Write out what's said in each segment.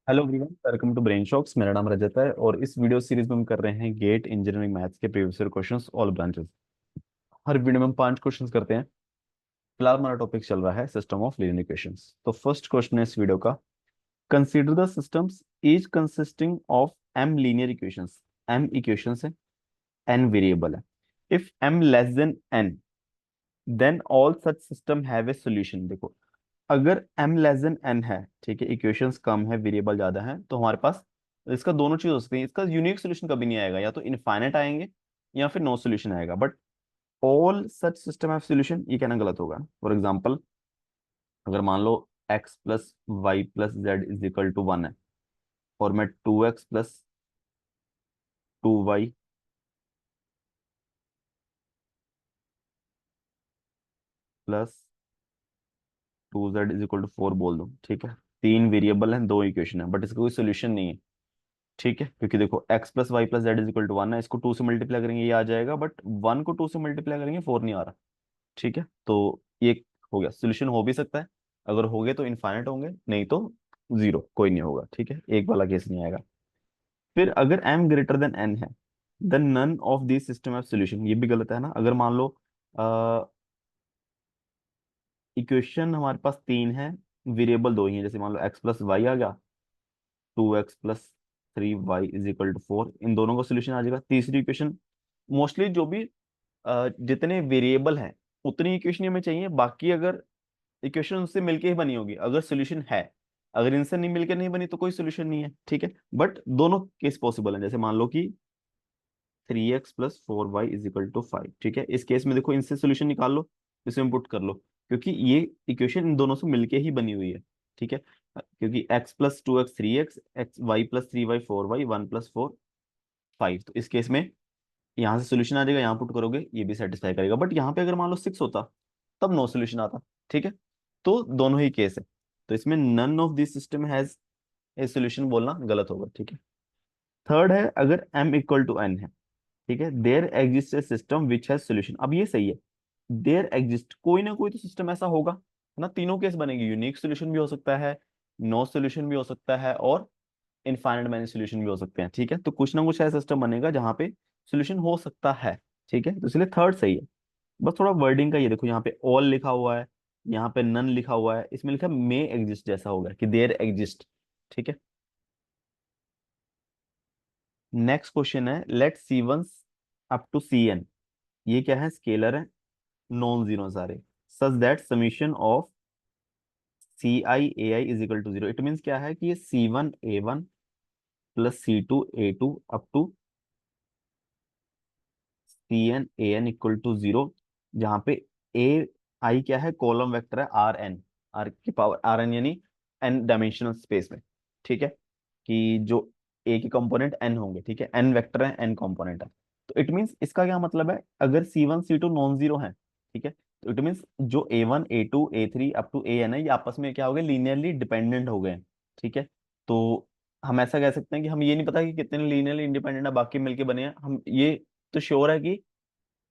Hello everyone, welcome to Brain Shocks. मेरा नाम रजत है और इस वीडियो सीरीज में हम कर रहे हैं गेट इंजीनियरिंग मैथ्स के previous year questions all branches. हर वीडियो में हम 5 क्वेश्चंस करते हैं। फिलहाल हमारा टॉपिक चल रहा है सिस्टम ऑफ लीनियर इक्वेशंस। तो फर्स्ट क्वेश्चन है इस वीडियो का, consider the systems each consisting of M linear equations. M equations है, एन वेरिएबल है। If M less than N then all such system have a solution. देखो, अगर m less than n है, ठीक है, इक्वेशंस कम है, variable ज्यादा है, तो हमारे पास इसका दोनों चीज हो सकती है। इसका यूनिक सोल्यूशन कभी नहीं आएगा, या तो इनफाइनाइट आएंगे या फिर नो सोल्यूशन आएगा। But all such system have solution, ये कहना गलत होगा। फॉर एग्जांपल, अगर मान लो x plus Y plus Z is equal to 1 है, और मैं 2x plus 2y plus 2z is equal to 4 बोल दूं, ठीक है। तीन वेरिएबल हैं, दो इक्वेशन है, बट इसका कोई सोल्यूशन नहीं है, ठीक है। क्योंकि देखो x plus Y plus Z is equal to 1 है, इसको 2 से मल्टीप्लाई करेंगे ये आ जाएगा, बट 1 को 2 से मल्टीप्लाई करेंगे 4 नहीं आ रहा, ठीक है। तो ये हो गया, सोल्यूशन हो भी सकता है। अगर हो गए तो इनफाइनाइट होंगे, नहीं तो जीरो, कोई नहीं होगा, ठीक है, एक वाला केस नहीं आएगा। फिर अगर m ग्रेटर देन n है, then none of this system of solution, ये भी गलत है ना। अगर मान लो इक्वेशन हमारे पास तीन है, वेरिएबल दो ही है, जैसे मान लो x प्लस वाई आ गया, 2x plus 3y is equal to 4, इन दोनों का सोल्यूशन आ जाएगा। तीसरी इक्वेशन, मोस्टली जो भी जितने वेरिएबल हैं उतनी इक्वेशन हमें चाहिए, बाकी अगर इक्वेशन उससे मिलके ही बनी होगी अगर सोल्यूशन है। अगर इनसे नहीं मिलके नहीं बनी तो कोई सोल्यूशन नहीं है, ठीक है। बट दोनों केस पॉसिबल है। जैसे मान लो कि 3x plus 4y is equal to 5, ठीक है। इस केस में देखो, इनसे सोल्यूशन निकाल लो, इसमें पुट कर लो, क्योंकि ये इक्वेशन इन दोनों से मिलके ही बनी हुई है, ठीक है। क्योंकि x plus 2x 3x, x y plus 3y 4y, 1 plus 4 5, तो इस केस में यहाँ से सोल्यूशन आ जाएगा, यहाँ पुट करोगे ये भी सेटिस्फाई करेगा। बट यहाँ पे अगर मान लो 6 होता तब नो सोल्यूशन आता, ठीक है। तो दोनों ही केस है, तो इसमें none of this system has a solution बोलना गलत होगा, ठीक है। थर्ड है, अगर m इक्वल टू n है, ठीक है, there exist a system which has solution. अब ये सही है, देयर एग्जिस्ट, कोई ना कोई तो सिस्टम ऐसा होगा, है ना। तीनों केस बनेगी, यूनिक सोल्यूशन भी हो सकता है, नो सोल्यूशन भी हो सकता है, और इनफाइनाइट मैनी सोल्यूशन भी हो सकते हैं, ठीक है। तो कुछ ना कुछ ऐसा सिस्टम बनेगा जहाँ पे सोल्यूशन हो सकता है, ठीक है। तो इसलिए थर्ड सही है। बस थोड़ा वर्डिंग का ये देखो, यहाँ पे ऑल लिखा हुआ है, यहाँ पे नन लिखा हुआ है, इसमें लिखा मे एग्जिस्ट, जैसा होगा कि देयर एग्जिस्ट, ठीक है। नेक्स्ट क्वेश्चन है, let C1 up to Cn, ये क्या है, स्केलर है, नॉन जीरो सारे, such that summation of CI AI is equal to zero. It means क्या है कि ये C1 A1 plus C2 A2 up to CN AN equal to zero, जहाँ पे AI क्या है, कॉलम वेक्टर है, R की पावर RN, यानी n डायमेंशनल स्पेस में, ठीक है। कि जो A के कंपोनेंट n होंगे, ठीक है, n वेक्टर है, n कंपोनेंट है। तो इट मीन्स इसका क्या मतलब है, अगर C1 C2 नॉन जीरो है, ठीक है, तो इट मीन्स जो A1 A2 A3 up to AN है, ये आपस में क्या हो गए, लीनियरली डिपेंडेंट हो गए, ठीक है। तो हम ऐसा कह सकते हैं कि हम ये नहीं पता कि कितने लीनियरली इंडिपेंडेंट है, बाकी मिलके बने हैं। हम ये तो श्योर है कि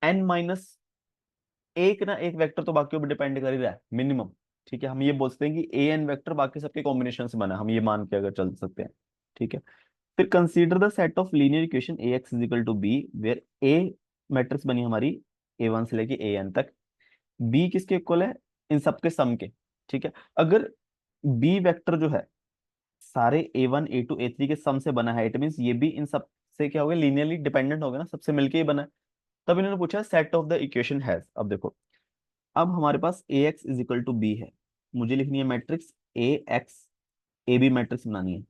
n माइनस एक ना एक वेक्टर तो बाकी पे डिपेंड कर ही रहा है मिनिमम, ठीक है। हम ये बोल सकते हैं कि AN वेक्टर बाकी सबके कॉम्बिनेशन से बना है, हम ये मान के अगर चल सकते हैं, ठीक है। फिर consider the set of linear equation AX is equal to B, where A matrix बनी हमारी A1 से लेके AN तक, B किसके इक्वल है, इन सबके सम के, ठीक है। अगर B वेक्टर जो है सारे A1 A2 A3 के सम से बना है, इट मीन्स ये भी इन सब से क्या हो गया, लीनियरली डिपेंडेंट हो गया ना, सबसे मिलके ही बना है। तब इन्होंने पूछा set of the equation has. अब देखो, अब हमारे पास AX is equal to B है, मुझे लिखनी है मैट्रिक्स AX, AB मैट्रिक्स बनानी है,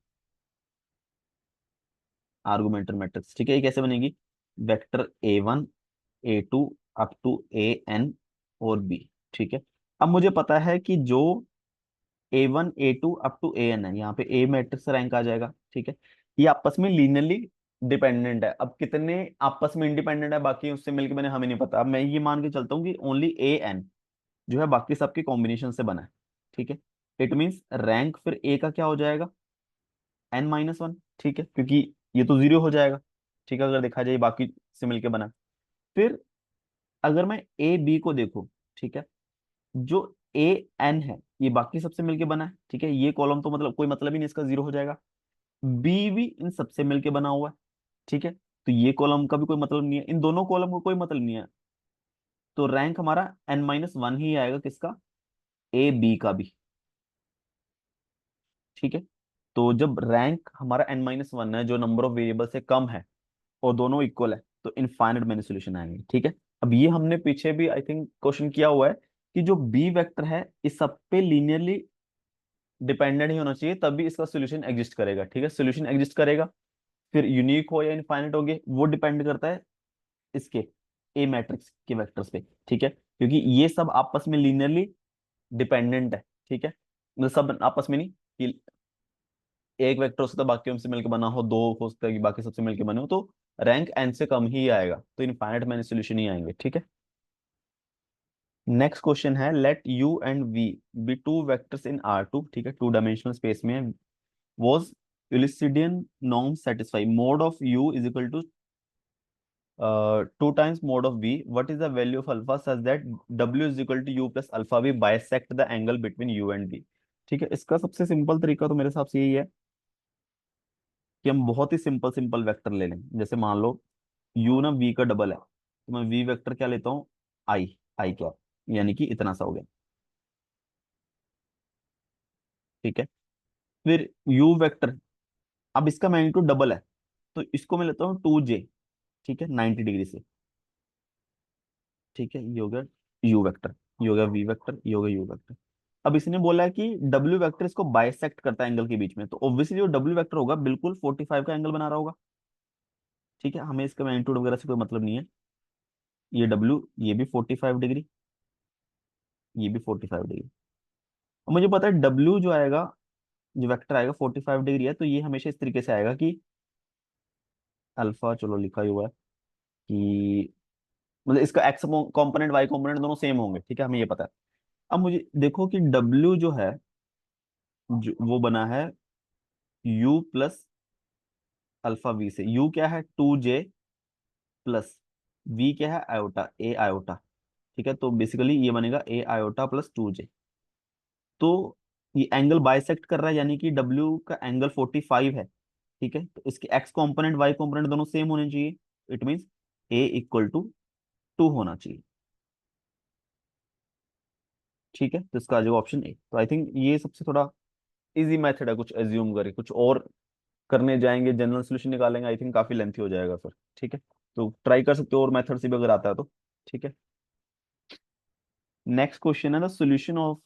आर्गुमेंटल मैट्रिक्स, ठीक है। ये कैसे बनेगी, vector A1 A2 up to AN और B, ठीक है। अब मुझे पता है कि जो A1 A2 up to AN है, यहाँ पे A मैट्रिक्स रैंक आ जाएगा, ठीक है। ये आपस में लीनियरली डिपेंडेंट है। अब कितने आपस में इंडिपेंडेंट है बाकी उससे मिलके मैंने, हमें नहीं पता। अब मैं ये मान के चलता हूँ कि ओनली AN जो है बाकी सबके कॉम्बिनेशन से बना है, ठीक है। इट मींस रैंक फिर A का क्या हो जाएगा, n-1, ठीक है, क्योंकि ये तो जीरो हो जाएगा, ठीक है, अगर देखा जाए बाकी से मिलके बना है। फिर अगर मैं A B को देखूं, ठीक है, जो ए एन है, ये बाकी सबसे मिलके बना है, ठीक है, ये कॉलम तो मतलब कोई मतलब ही नहीं, इसका जीरो हो जाएगा। बी भी इन सबसे मिलके बना हुआ है, ठीक है, तो ये कॉलम का भी कोई मतलब नहीं है, इन दोनों कॉलम का कोई मतलब नहीं है, तो रैंक हमारा n-1 ही आएगा, किसका, ए बी का भी, ठीक है। तो जब रैंक हमारा n-1 है, जो नंबर ऑफ वेरिएबल से कम है, और दोनों इक्वल है, तो इनफाइनाइट मैनी सोल्यूशन आएंगे, ठीक है। अब ये हमने पीछे भी आई थिंक क्वेश्चन किया हुआ है कि जो बी वेक्टर है इस सब पे लीनियरली डिपेंडेंट ही होना चाहिए, तभी इसका सोल्यूशन एग्जिस्ट करेगा, ठीक है, सोल्यूशन एग्जिस्ट करेगा, फिर यूनिक हो या इनफाइनाइट होगे वो डिपेंड करता है इसके ए मैट्रिक्स के वेक्टर्स पे, ठीक है, क्योंकि ये सब आपस में लीनियरली डिपेंडेंट है, ठीक है, मतलब सब आपस में नहीं कि एक वेक्टर हो सकता है बाकी से मिलकर बना हो, दो हो सकता है कि बाकी सबसे मिलकर बने हो, तो रैंक एन से कम ही आएगा, तो इनफाइनाइट मैनी सोल्यूशन ही आएंगे, ठीक है। नेक्स्ट क्वेश्चन है, let U and V be two vectors in R2, ठीक है, टू डायमेंशनल स्पेस में, was Euclidean norm satisfy mode of u is equal to 2 times mode of v, what is the value of alpha such that w is equal to u plus alpha v bisect the angle between u and v, ठीक है। इसका सबसे simple तरीका तो मेरे हिसाब से यही है कि हम बहुत ही सिंपल सिंपल वेक्टर ले लें, जैसे मान लो u ना v का डबल है, तो मैं v वेक्टर क्या लेता हूँ, i, i क्या, यानी कि इतना सा हो गया, ठीक है। फिर u वेक्टर, अब इसका मैग्नीट्यूड डबल है, तो इसको मैं लेता हूँ 2j, ठीक है, 90 डिग्री से, ठीक है, ये हो गया यू वेक्टर, ये हो गया वी वेक्टर, ये हो गया यू वेक्टर। अब इसने बोला है कि डब्ल्यू वेक्टर इसको बाइसेक्ट करता है एंगल के बीच में, तो ऑब्वियसली जो डब्ल्यू वेक्टर होगा बिल्कुल 45 का एंगल बना रहा होगा, ठीक है, हमें इसका मैग्नीट्यूड वगैरह से कोई मतलब नहीं है, ये डब्ल्यू, ये भी 45 डिग्री, ये भी 45 डिग्री। और मुझे पता है डब्ल्यू जो आएगा, जो वेक्टर आएगा 45 डिग्री है, तो ये हमेशा इस तरीके से आएगा कि अल्फा, चलो लिखा ही हुआ है कि मतलब इसका एक्स कॉम्पोनेंट वाई कॉम्पोनेंट दोनों सेम होंगे, ठीक है, हमें ये पता है। अब मुझे देखो कि डब्ल्यू जो है, जो वो बना है u प्लस अल्फा वी से, u क्या है 2j प्लस v क्या है आयोटा, ए आयोटा, ठीक है, तो बेसिकली ये बनेगा ए आयोटा प्लस 2j, तो ये एंगल बाइसेक्ट कर रहा है, यानी कि w का एंगल 45 है, ठीक है, तो इसके x कंपोनेंट y कंपोनेंट दोनों सेम होने चाहिए, it means a equal to 2 होना चाहिए, ठीक है, तो इसका जो ऑप्शन ए, तो आई थिंक ये सबसे थोड़ा इजी मेथड है, कुछ एज्यूम करके कुछ और करने जाएंगे जनरल सोल्यूशन निकालेंगे, आई थिंक काफी लेंथी हो जाएगा फिर, ठीक है, तो ट्राई कर सकते हो और मेथड से भी अगर आता है तो, ठीक है। नेक्स्ट क्वेश्चन है ना, solution of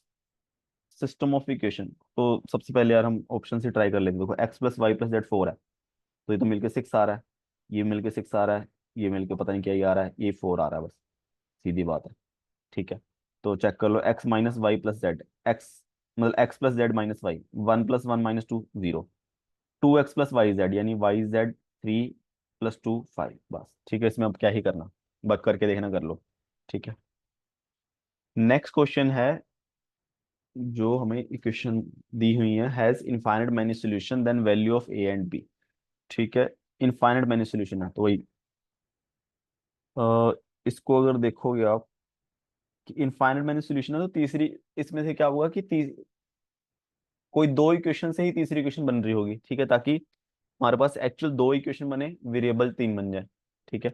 system of equation, तो सबसे पहले यार हम ऑप्शन से ट्राई कर लेंगे, देखो X plus Y plus Z 4 है, तो ये तो मिलके 6 आ रहा है, ये मिलके 6 आ रहा है, ये मिलके पता नहीं क्या ही आ रहा है, ये 4 आ रहा है बस, सीधी बात है, ठीक है। तो चेक कर लो, x minus y plus z, x मतलब x plus z minus y, 1 + 1 - 2 0, 2x plus y z यानी वाई जेड 3 + 2 5, बस, ठीक है, इसमें अब क्या ही करना, बस करके देखना, कर लो, ठीक है। नेक्स्ट क्वेश्चन है, जो हमें इक्वेशन दी हुई है, has infinite many solution then value of A and B, ठीक है, इनफाइनाइट मैनी सॉल्यूशन है, तो वही इसको अगर देखोगे आप कि इनफाइनाइट मैनी सॉल्यूशन है, तो तीसरी इसमें से क्या होगा कि कोई दो इक्वेशन से ही तीसरी इक्वेशन बन रही होगी, ठीक है, ताकि हमारे पास एक्चुअल दो इक्वेशन बने, वेरिएबल तीन बन जाए, ठीक है।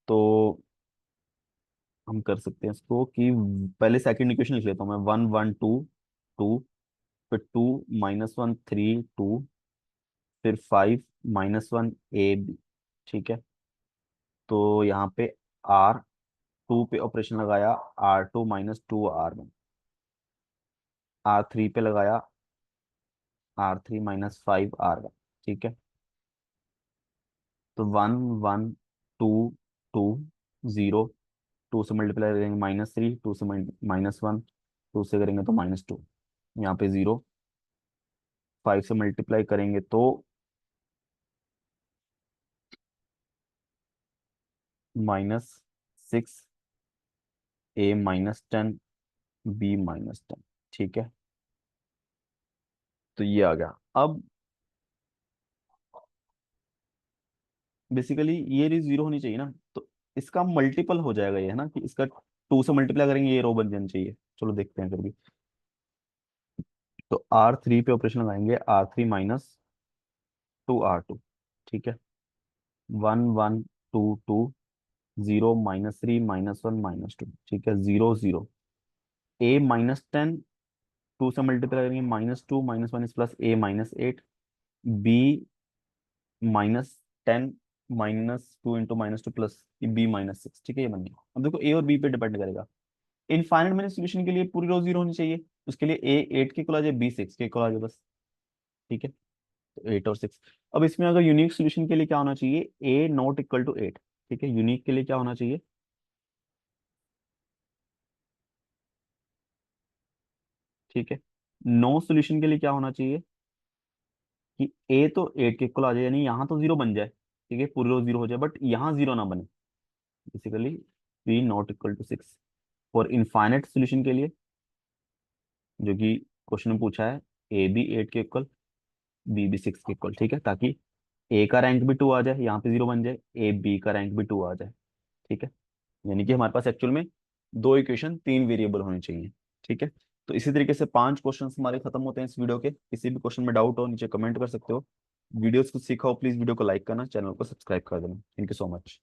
तो हम कर सकते हैं इसको कि पहले सेकंड इक्वेशन लिख लेता हूँ मैं, 1 1 2 2, फिर 2 - 1 3 2, फिर 5 - 1 a b, ठीक है, तो यहाँ पे R2 पे ऑपरेशन लगाया, R2 - 2 R1, R3 पे लगाया R3 - 5 R1, ठीक है, तो 1 1 2 2 2 से मल्टीप्लाई करेंगे -3, 2 से -1, 2 से करेंगे तो -2, यहाँ पे 0, 5 से मल्टीप्लाई करेंगे तो -6, A - 10, B - 10, ठीक है, तो ये आ गया। अब बेसिकली ये री जीरो होनी चाहिए ना, तो इसका मल्टीपल हो जाएगा ये, है ना, कि इसका 2 से मल्टीप्लाई करेंगे ये रो बन जानी चाहिए, चलो देखते हैं फिर भी, तो R3 पे ऑपरेशन लगाएंगे, R3 - 2R2, ठीक है। 1 1 2 2, 0 - 3 - 1 - 2, ठीक है, 0 0। A - 10, 2 से मल्टीप्लाई करेंगे, -2 -1 is plus A - 8, B - 10 -2 into -2 plus B - 6, ठीक है, ये बन गया। अब देखो ए और बी पे डिपेंड करेगा। इनफाइनाइट मैंने सोल्यूशन के लिए पूरी रो जीरो होनी चाहिए, उसके लिए A 8 के इक्वल आ जाए, B 6 के इक्वल आ जाए बस, ठीक है। तो 8 और 6। अब इसमें अगर यूनिक सोल्यूशन के लिए क्या होना चाहिए, A ≠ 8, ठीक है। यूनिक के लिए क्या होना चाहिए, ठीक है। नो सोल्यूशन के लिए क्या होना चाहिए कि A तो 8 के इक्वल आ जाए, यानी यहाँ तो जीरो बन जाए, ठीक है, पूरी रो जीरो हो जाए, बट यहाँ जीरो ना बने, बेसिकली B ≠ 6। और इनफाइनाइट सोल्यूशन के लिए, जो कि क्वेश्चन में पूछा है, A भी 8 के इक्वल, B भी 6 के इक्वल, ठीक है, ताकि A का रैंक भी 2 आ जाए, यहाँ पे जीरो बन जाए, B का रैंक भी 2 आ जाए, ठीक है। यानी कि हमारे पास एक्चुअल में दो इक्वेशन, तीन वेरिएबल होने चाहिए, ठीक है। तो इसी तरीके से 5 क्वेश्चन हमारे खत्म होते हैं इस वीडियो के। किसी भी क्वेश्चन में डाउट हो नीचे कमेंट कर सकते हो। वीडियोस को सीखा हो प्लीज वीडियो को लाइक करना, चैनल को सब्सक्राइब कर देना। Thank you so much.